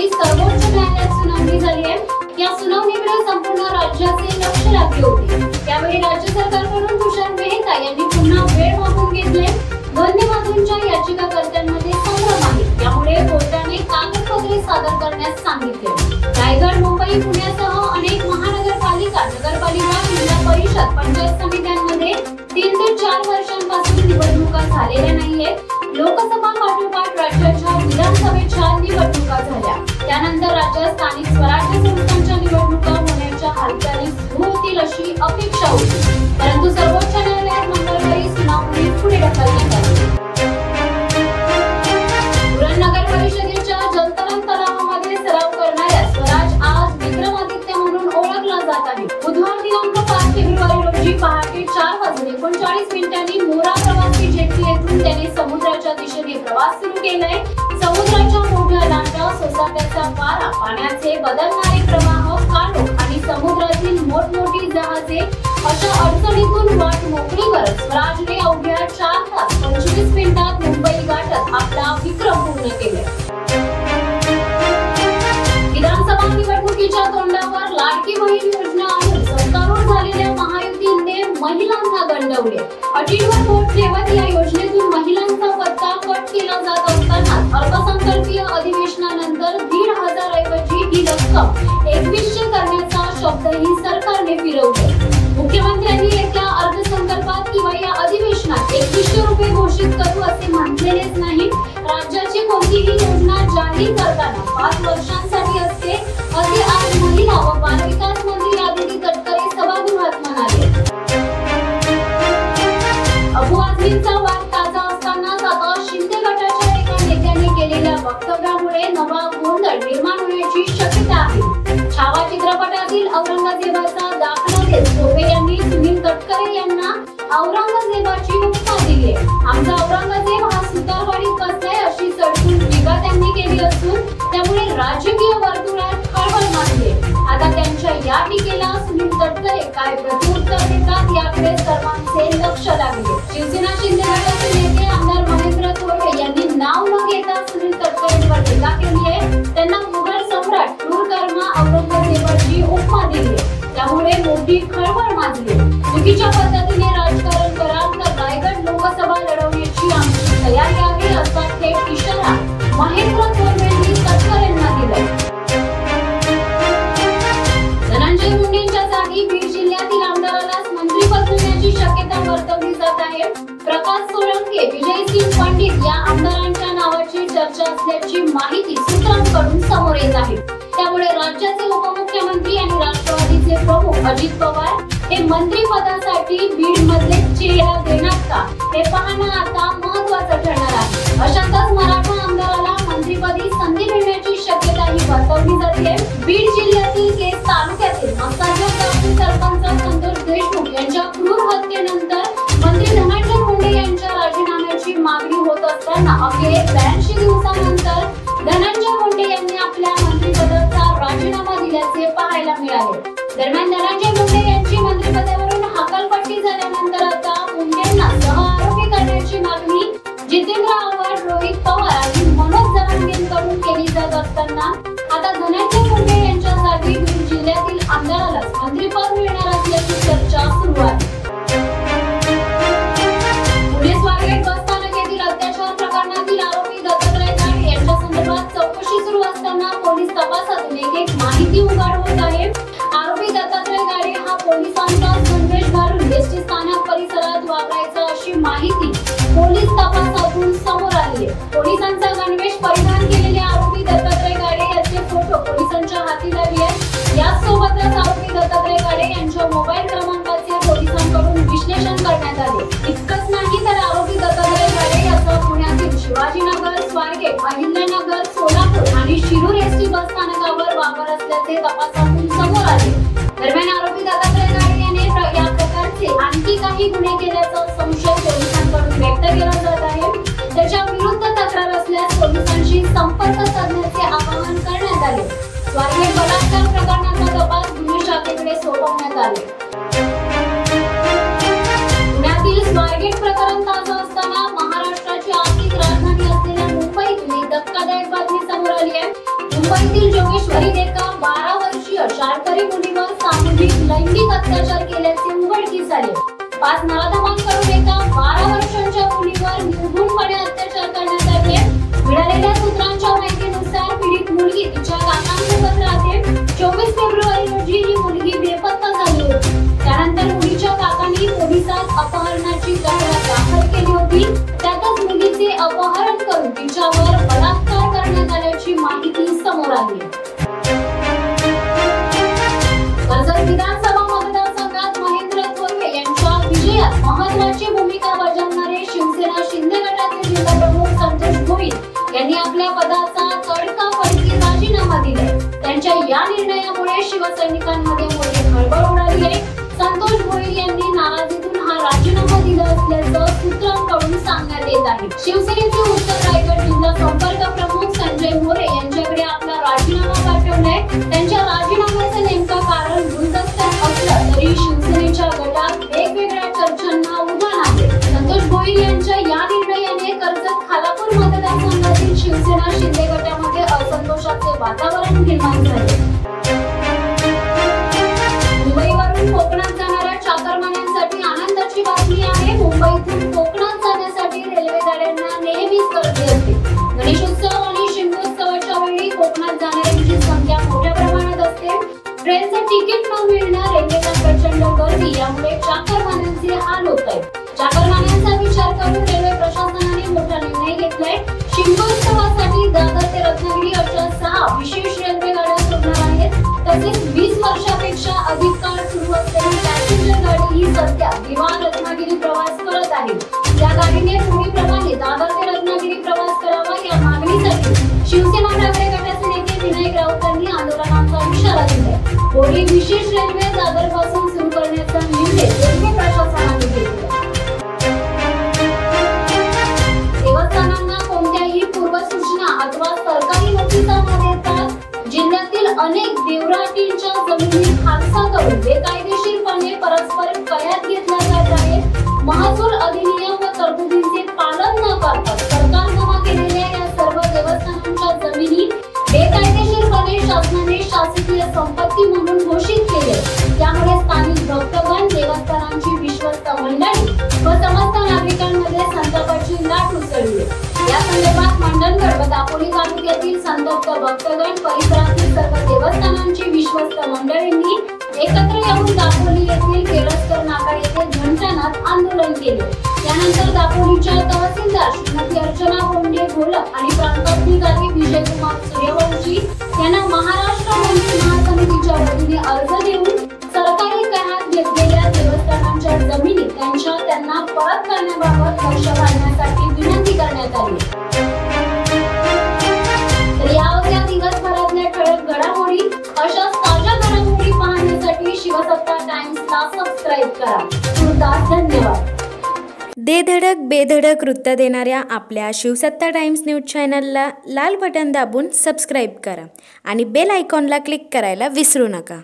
प्रकरणी सर्वोच्च न्यायालयात सुनावणी झाली आहे। या सुनावणीकडे संपूर्ण राज्याचे लक्ष लागले होते। त्यावेळी राज्य सरकारकडून तुषार मेहता यांनी पुन्हा वेळ मागून घेतली। दोन्ही बाजूंच्या याचिकाकर्त्यांमध्ये संभ्रम आहे, त्यामुळे कोर्टाने कागदपत्रे सादर करण्यास सांगितले। रायगड, मुंबई, पुण्यासह अनेक महानगरपालिका, नगरपालिका, जिल्हा परिषद, पंचायत समित्यांमध्ये 3 ते 4 वर्षांपासून निवडणुका झालेल्या नाहीयेत। लोकसभा पाठोपाठ राज्याच्या विधानसभेच्या निवडणुका झाल्या। त्यानंतर राज्यात स्थानिक स्वराज्य संस्थांच्या निवडणुका होण्याच्या हालचाली सुरू होतील अशी अपेक्षा होती, परंतु सर्वोच्च न्यायालयात मंगळवारी सुनावणी पुढे ढकलण्यात आली। उरण नगर परिषदेच्या जलतरण तलावामध्ये सराव करणाऱ्या स्वराज आज विक्रमादित्य म्हणून ओळखला जात आहे। बुधवार दिनांक 5 फेब्रुवारी रोजी पहाटे 4:39 मोरा प्रवासी जेटी येथून त्याने समुद्राच्या दिशेने प्रवास सुरू केलाय। समुद्राच्या मोठ्या लाटा, सोसाट्याचा वारा, पाण्याचे बदलणारे प्रवाह, काळोख आणि समुद्रातील मोठमोठी जहाजे अशा अडचणीतून वाट मोकळी करत स्वराजने अवघ्या 4 तास 25 मिनिटात मुंबई गाठत आपला विक्रम पूर्ण केला। विधानसभा निवडणुकीच्या तोंडावर लाडकी बहीण योजना आणून सत्तारूढ झालेल्या महायुतीने महिलांना गंडवले। अटींवर बोट ठेवत या योजनेतून महिलांचा पत्ता कट केला जात असताना अर्थसंकल्पीय अधिवेशनानंतर 1,500 ऐवजी ही रक्कम 2100 करण्याचा शब्दही सरकारने फिरवले। मुख्यमंत्र्यांनी येत्या अर्थसंकल्पात किंवा या अधिवेशनात 2100 रुपये घोषित करू असे म्हटलेलेच नाही। राज्याची कोणतीही योजना जाहीर करताना 5 वर्षांसाठी असते असे आज महिला व बालविकास मंत्री आदिती तटकरे सभागृहात म्हणाले। अबू आझमींचा वाद ताजा असतानाच आता शिंदे गटाच्या एका नेत्याने केलेल्या वक्तव्यामुळे नवा गोंधळ निर्माण होण्याची शक्यता आहे। छावा चित्रपटातील औरंगजेबाचा दाखला देत टोपे यांनी सुनील तटकरे यांना औरंगजेबाची उपमा दिली। आमचा औरंगजेब हा सुतारवाडीत बसलाय अशी सडकून टीका त्यांनी केली असून त्यामुळे राजकीय वर्तुळात खळबळ माजली। आता त्यांच्या या टीकेला सुनील तटकरे काय प्रत्युत्तर देतात याकडे सर्वांचे लक्ष लागले। शिवसेना शिंदे गटाचे नेते आमदार महेंद्र थोरवे यांनी नाव न घेता सुनील तटकरेंवर टीका केली आहे। त्यांना मुघल सम्राट क्रूरकर्मा औरंगजेबाची उपमा दिली, त्यामुळे मोठी खळबळ माजली। चुकीच्या पद्धतीने राजकारण कराल तर रायगड लोकसभा लढवण्याची आमची तयारी आहे असा थेट इशारा महेंद्र थोरवेंनी तटकरेंना दिलाय। धनंजय मुंडेंच्या जागी बीड जिल्ह्यातील आमदाराला मंत्रिपद मिळण्याची शक्यता वर्तवली जात आहे। प्रकाश सोळंके, विजयसिंग पंडित या आमदारांच्या नावाची चर्चा असल्याची माहिती सूत्रांकडून समोर येत आहे। त्यामुळे राज्याचे उपमुख्यमंत्री आणि राष्ट्रवादीचे प्रमुख अजित पवार हे मंत्रिपदासाठी बीड मध्ये चेहरा देणार का हे पाहणं आता महत्त्वाचं ठरणार आहे। अशातच मराठा आमदाराला मंत्रिपदी संधी मिळण्याची शक्यताही वर्तवली जाते। बीड जिल्ह्यातील केस तालुक्यातील मस्ताजोग सरपंच संतोष देशमुख यांच्या क्रूर हत्येनंतर मंत्री धनंजय मुंडे यांच्या राजीनाम्याची मागणी होत असताना अखेर 82 दिवसानंतर धनंजय मुंडे यांनी आपल्या मंत्रिपदाचा राजीनामा दिल्याचे पाहायला मिळाले। दरम्यान धनंजय मुंडे यांची मंत्रिपदावरून हकालपट्टी झाल्यानंतर आता मुंडेंना सहआरोपी करण्याची मागणी जितेंद्र आव्हाड, रोहित पवार आणि मनोज जरांगेंकडून केली जात असताना आता धनंजय मुंडे यांच्या जागी बीड जिल्ह्यातील आमदाराला मंत्रिपद मिळणार असल्याची चर्चा सुरू आहे। पुणे स्वारगेट बस स्थानक येथील अत्याचार प्रकरणातील आरोपी दत्तात्रय गाडे यांच्या संदर्भात चौकशी सुरू असताना पोलीस तपासातून एक माहिती उघड होत आहे। आरोपी दत्तात्रय गाडे हा पोलिसांचा संदेश घालून एसटी स्थानक परिसरात वावरायचा अशी माहिती पोलीस तपासातून समोर आली आहे। पोलिसांचा गणवेश परिधान केलेले आरोपी दत्तात्रय गाडे याचे फोटो पोलिसांच्या हाती लागले आहेत। यासोबतच आरोपी दत्तात्रय गाडे यांच्या मोबाईल क्रमांकाचे पोलिसांकडून विश्लेषण करण्यात आले। इतकंच नाही तर आरोपी दत्तात्रय गाडे याचा पुण्यातील शिवाजीनगर, स्वारगेट, अहिल्यानगर, सोलापूर आणि शिरूर एसटी बस स्थानकावर वापर असल्याचे तपासातून समोर आले। दरम्यान आरोपी दत्तात्रय गाडे याने या प्रकारचे आणखी काही गुन्हे केल्याचा संशय पोलिसांकडून व्यक्त केला जात आहे। त्याच्या विरुद्ध तक्रार असल्यास पोलिसांशी संपर्क साधण्याचे आवाहन करण्यात आले। स्वारगेट बलात्कार प्रकरणाचा तपास गुन्हे शाखेकडे सोपवण्यात आले। पुण्यातील स्वारगेट प्रकरण ताजं असताना महाराष्ट्राची आर्थिक राजधानी असलेल्या मुंबईत एक धक्कादायक बातमी समोर आली आहे। मुंबईतील जोगेश्वरीत एका 12 वर्षीय शाळकरी मुलीवर सामूहिक लैंगिक अत्याचार केल्याचे उघडकीस आले। 5 नराधमांकडून एका 12 वर्षांच्या मुलीवर निर्घृणपणे अत्याचार करण्यात आले। मिळालेल्या सूत्रांच्या माहितीनुसार पीडित मुलगी तिच्या काकांसोबत राहते। 24 फेब्रुवारी रोजी ही मुलगी बेपत्ता झाली होती। त्यानंतर मुलीच्या काकांनी पोलिसात अपहरणाची तक्रार दाखल केली होती। त्यातच मुलीचे अपहरण करून तिच्यावर बलात्कार करण्यात आल्याची माहिती समोर आली आहे। कर्जत विधानसभा मतदारसंघात महेंद्र थोरवे यांच्या विजयात महत्त्वाची भूमिका बजावणारे शिवसेना शिंदे गटाचे जिल्हाप्रमुख संतोष भोईर यांनी आपल्या पदाचा तडकाफडकी राजीनामा दिलाय। त्यांच्या या निर्णयामुळे शिवसैनिकांमध्ये मोठी खळबळ उडाली आहे। संतोष भोईर यांनी नाराजीतून हा राजीनामा दिला असल्याचं सूत्रांकडून सांगण्यात येत आहे। शिवसेनेचे उत्तर रायगड जिल्हा संपर्क प्रमुख संजय मोरे यांच्याकडे आपला राजीनामा पाठवलाय। त्यांच्या राजीनाम्याचं नेमकं कारण गुलदस्त्यात असलं तरी शिवसेनेच्या गटात वेगवेगळ्या चर्चांना उधाण आहे। संतोष भोईर यांच्या या निर्णयाने कर्जत खालापूर मतदारसंघातील शिवसेना शिंदे गटामध्ये असंतोषाचे वातावरण निर्माण झाले। मुंबईवरून कोकणात जाणाऱ्या चाकरमान्यांसाठी आनंदाची बातमी आहे। मुंबईतून कोकणात जाण्यासाठी रेल्वे गाड्यांना नेहमीच गर्दी असते। गणेशोत्सव आणि शिमगोत्सवाच्या वेळी कोकणात जाणाऱ्यांची संख्या मोठ्या प्रमाणात असते। ट्रेनचे तिकीट न मिळणं, रेल्वेला प्रचंड गर्दी यामुळे चाकरमान्यांचे हाल होत आहेत। चाकरमान्यांचा विचार करून रेल्वे प्रशासनाने मोठा निर्णय घेतलाय। शिमगोत्सवासाठी दादर ते रत्नागिरी अशा 6 विशेष रेल्वे गाड्या सोडणार आहेत। तसेच 20 वर्षापेक्षा अधिक काळ सुरू असलेली पॅसेंजर गाडी ही सध्या विमान रत्नागिरी प्रवास करत आहे। या गाडीने पूर्वीप्रमाणे दादर ते रत्नागिरी प्रवास करावा या मागणीसाठी शिवसेना ठाकरे गटाचे नेते विनायक राऊतांनी आंदोलनाचा इशारा दिलाय। पुढील विशेष रेल्वे दादर पासून सुरू करण्याचा निर्णय रेल्वे प्रशासनाने घेतला। देवस्थानांना कोणत्याही पूर्वसूचना अथवा सरकारी नोटिसा न देता जिल्ह्यातील अनेक देवराटींच्या जमिनी खालसा करून बेकायदेशीरपणे परस्पर कयात घेतल्या जात आहेत। महसूल अधिनियम व तरतुदींचे पालन न करता सरकार जमा केलेल्या या सर्व देवस्थानांच्या जमिनी बेकायदेशीरपणे शासनाने शासकीय संपत्ती म्हणून घोषित केले। त्यामुळे स्थानिक भक्तगण, देवस्थानांची विश्वस्त मंडळी व समस्त नागरिकांमध्ये संतापाची लाट उसळली। या संदर्भात मंडणगड व दापोली तालुक्यातील संतप्त भक्तगण, परिसरातील सर्व देवस्थानांची विश्वस्त मंडळींनी एकत्र येऊन दापोली येथील केळसकर नाका येथे घंटानाद आंदोलन केले। त्यानंतर दापोलीच्या तहसीलदार श्रीमती अर्चना बोंडे घोलप आणि प्रांताधिकारी विजयकुमार सूर्यवंशी यांना महाराष्ट्र मंत्री महासमितीच्या वतीने अर्ज देऊन सरकारी कयात घेतलेल्या देवस्थानांच्या जमिनी त्यांना परत करण्याबाबत लक्ष घालण्यासाठी विनंती करण्यात आली। तर या होत्या दिवसभरातल्या ठळक घडामोडी। अशाच ताज्या घडामोडी पाहण्यासाठी शिवसत्ता टाइम्सला सबस्क्राइब करा। तुर्तास धन्यवाद। दे धडक बेधडक वृत्त देणाऱ्या आपल्या शिवसत्ता टाइम्स न्यूज चॅनलला लाल बटन दाबून सबस्क्राइब करा आणि बेल आयकॉनला क्लिक करायला विसरू नका।